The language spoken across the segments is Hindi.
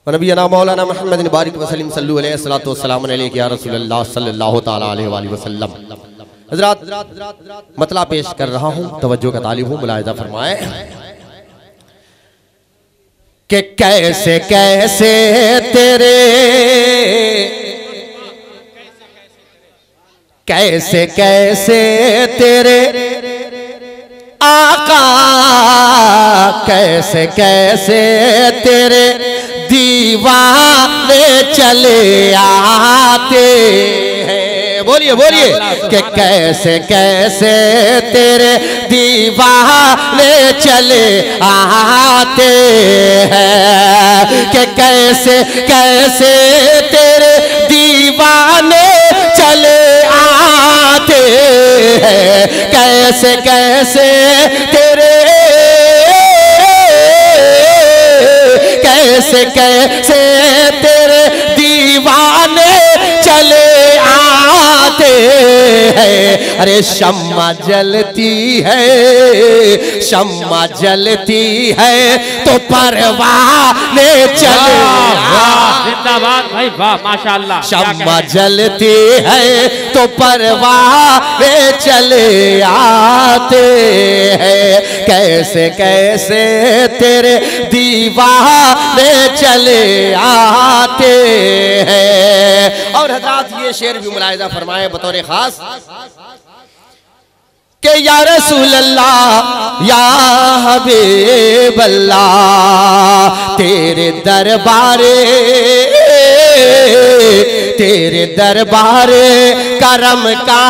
नबीना मौलाना मुहम्मद बारिक वसल्लम सल्लल्लाहु अलैहि वसल्लतु वस्सलाम अलैहि या रसूलल्लाह सल्लल्लाहु तआला अलैहि वसल्लम। हज़रात मतला पेश कर रहा हूँ, तवज्जो का तालिब हूँ, मुलाहिज़ा फरमाए कि कैसे कैसे तेरे कैसे कैसे तेरे आका, कैसे कैसे तेरे दीवाने चले आते हैं। बोलिए बोलिए कि कैसे कैसे तेरे दीवाने चले आते हैं, कि कैसे कैसे तेरे दीवाने चले आते हैं, कैसे कैसे तेरे कैसे कैसे तेरे दीवाने चले आते हैं। अरे शम्मा जलती है, शम्मा जलती है तो परवाने चले। जिंदाबाद भाई, वाह माशाअल्लाह। शम्मा जलती है तो परवाने चले आते हैं, कैसे कैसे तेरे दीवाने चले आते हैं। और हज़रात ये शेर भी मुलाहिज़ा फरमाए बतौर खास कि या रसूल अल्लाह या हबीब अल्लाह, तेरे दरबारे करम का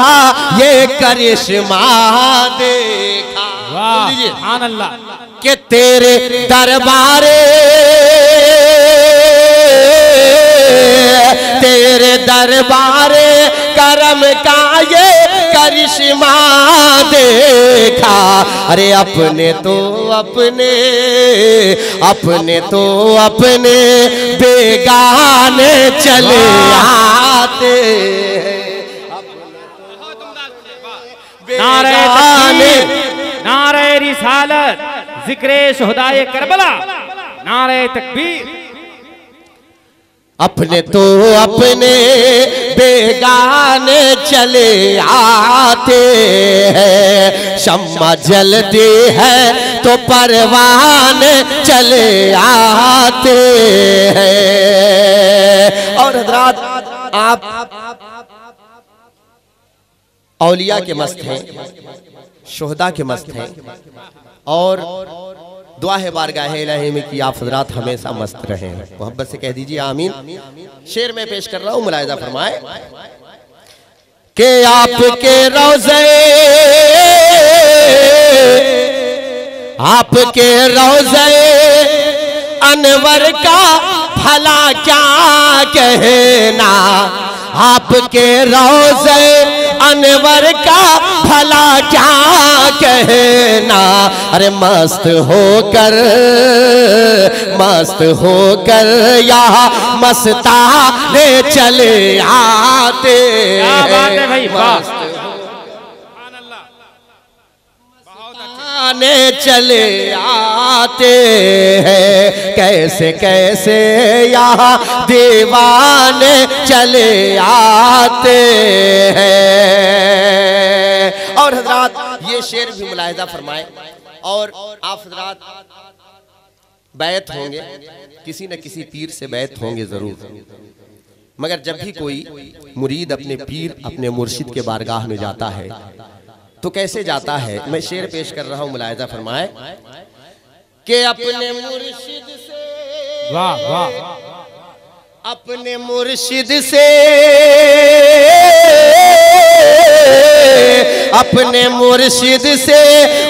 ये करिश्मा देखा। सुभान अल्लाह। कि तेरे दरबारे करम का ये करिश्मा देखा। अरे अपने तो अपने बेगाने चले आते हैं। नारे नारे रिसालत, जिक्रे शुहदाए करबला, नारे तकबीर। अपने तो अपने बेगाने चले आते हैं, शम्मा जलती है तो परवाने चले आते हैं। और हज़रात आप औलिया के मस्त हैं, शुहदा के मस्त हैं, और दुआ है बारगाहे इलाही में कि आप हज़रात हमेशा मस्त रहें। मोहब्बत से कह दीजिए आमीन। शेर में पेश कर रहा हूँ, मुलाहिज़ा फरमाए कि आपके रोज़े अनवर का भला क्या कहना, आपके रोज़े अनवर का भला क्या कहना। अरे मस्त होकर यहाँ मस्ताने चले आते हैं, मस्ताने चले आते हैं, कैसे कैसे यहाँ दीवाने चले आते हैं। और हज़रात ये शेर भी मुलाहिज़ा फरमाए। और आप हज़रात बैत होंगे, किसी न किसी पीर से बैत होंगे ज़रूर, मगर जब भी कोई मुरीद अपने पीर अपने मुर्शिद के बारगाह में जाता है तो कैसे जाता है। मैं शेर पेश कर रहा हूँ, मुलाहिज़ा फरमाए कि अपने मुर्शिद से, वाह वाह, अपने मुर्शिद से, अपने मुर्शिद से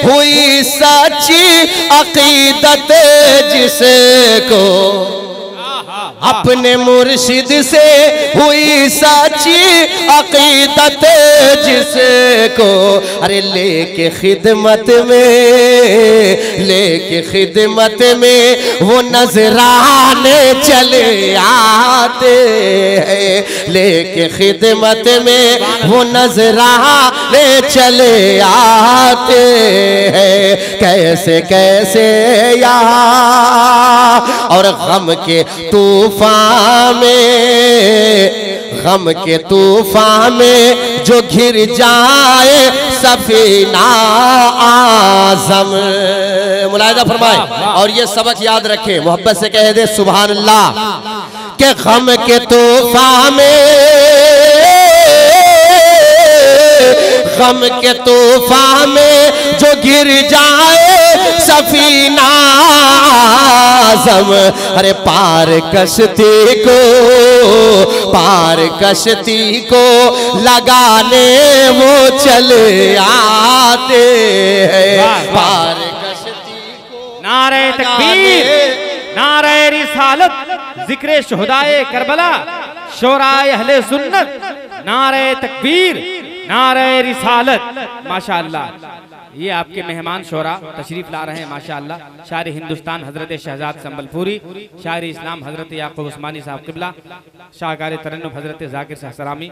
हुई सच्ची अकीदत जिसको, अपने मुर्शिद से हुई सच्ची अकीदत जिसको। अरे लेके खिदमत में वो नजराने चले आते हैं, लेके खिदमत में वो नजराने चले आते हैं, कैसे कैसे यहाँ और गम के तूफान में जो घिर जाए सफीना आज़म। मुलाहिजा फरमाए और ये सबक याद रखें, मोहब्बत से कह दे सुभान अल्लाह, के गम के तूफान में, गम के तूफान में जो गिर जाए सफीना आज़म, अरे पार कश्ती को लगाने वो चले आते हैं, पार कश्ती को। नारे तकबीर, नारे रिसालत, जिक्रे शुहदाए करबला, शोराए अहले सुन्नत, नारे तकबीर, नारे रिसालत। माशाअल्लाह, ये आपके मेहमान शोरा तशरीफ ला रहे हैं माशाअल्लाह। शायर हिंदुस्तान हजरत शहजाद संबलपुरी, शायर इस्लाम हजरत याकूब उस्मानी साहब किबला, शाहकार तरन्नुम हजरत जाकिर साहब सलामी।